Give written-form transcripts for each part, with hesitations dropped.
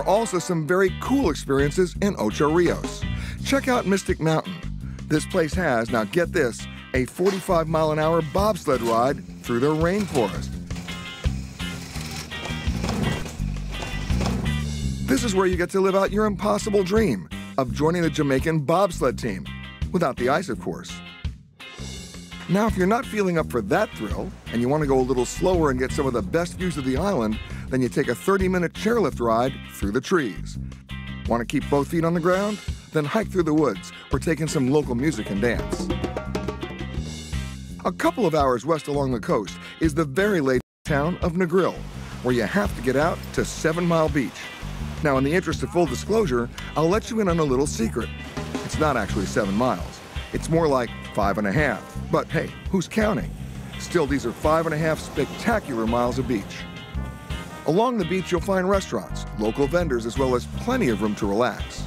are also some very cool experiences in Ocho Rios. Check out Mystic Mountain. This place has, now get this, a 45-mile-an-hour bobsled ride through the rainforest. This is where you get to live out your impossible dream of joining the Jamaican bobsled team, without the ice, of course. Now, if you're not feeling up for that thrill, and you want to go a little slower and get some of the best views of the island, then you take a 30-minute chairlift ride through the trees. Want to keep both feet on the ground? Then hike through the woods or take in some local music and dance. A couple of hours west along the coast is the very late town of Negril, where you have to get out to 7 Mile Beach. Now, in the interest of full disclosure, I'll let you in on a little secret. It's not actually 7 miles. It's more like 5.5. But hey, who's counting? Still, these are 5.5 spectacular miles of beach. Along the beach, you'll find restaurants, local vendors, as well as plenty of room to relax.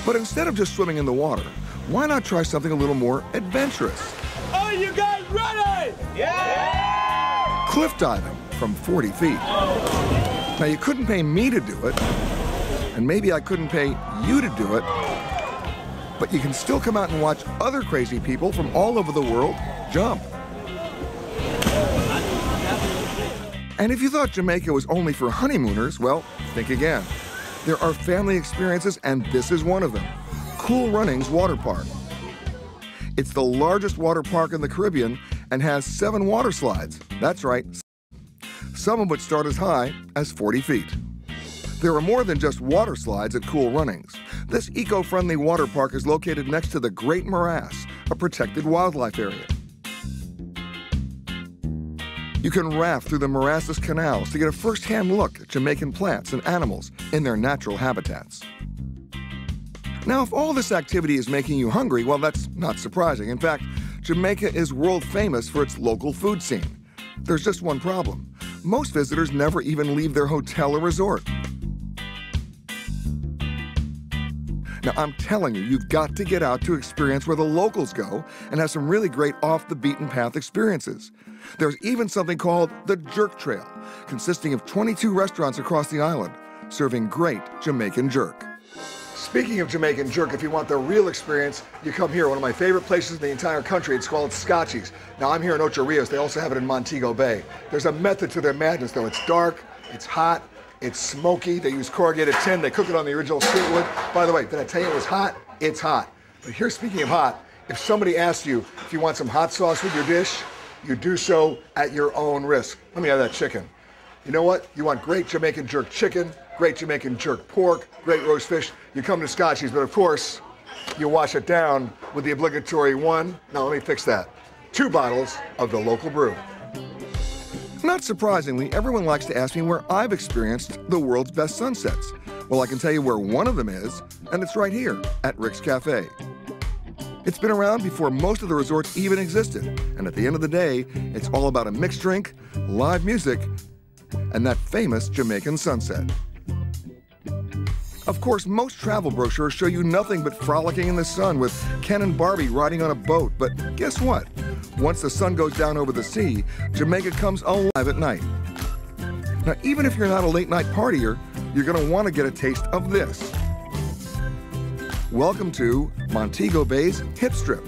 But instead of just swimming in the water, why not try something a little more adventurous? Are you guys ready? Yeah! Cliff diving from 40 feet. Now, you couldn't pay me to do it, and maybe I couldn't pay you to do it, but you can still come out and watch other crazy people from all over the world jump. And if you thought Jamaica was only for honeymooners, well, think again. There are family experiences, and this is one of them. Cool Runnings Water Park. It's the largest water park in the Caribbean and has 7 water slides. That's right, some of which start as high as 40 feet. There are more than just water slides at Cool Runnings. This eco-friendly water park is located next to the Great Morass, a protected wildlife area. You can raft through the morassous canals to get a first-hand look at Jamaican plants and animals in their natural habitats. Now, if all this activity is making you hungry, well, that's not surprising. In fact, Jamaica is world famous for its local food scene. There's just one problem. Most visitors never even leave their hotel or resort. Now, I'm telling you, you've got to get out to experience where the locals go and have some really great off-the-beaten-path experiences. There's even something called the Jerk Trail, consisting of 22 restaurants across the island, serving great Jamaican jerk. Speaking of Jamaican jerk, if you want the real experience, you come here, one of my favorite places in the entire country. It's called Scotchy's. Now, I'm here in Ocho Rios. They also have it in Montego Bay. There's a method to their madness, though. It's dark, it's hot, it's smoky. They use corrugated tin. They cook it on the original street wood. By the way, did I tell you it was hot? It's hot. But here, speaking of hot, if somebody asks you if you want some hot sauce with your dish, you do so at your own risk. Let me have that chicken. You know what? You want great Jamaican jerk chicken, great Jamaican jerk pork, great roast fish, you come to Scotchy's, but of course, you wash it down with the obligatory 1, now let me fix that, 2 bottles of the local brew. Not surprisingly, everyone likes to ask me where I've experienced the world's best sunsets. Well, I can tell you where one of them is, and it's right here at Rick's Cafe. It's been around before most of the resorts even existed, and at the end of the day, it's all about a mixed drink, live music, and that famous Jamaican sunset. Of course, most travel brochures show you nothing but frolicking in the sun with Ken and Barbie riding on a boat, but guess what? Once the sun goes down over the sea, Jamaica comes alive at night. Now, even if you're not a late-night partier, you're going to want to get a taste of this. Welcome to Montego Bay's Hip Strip.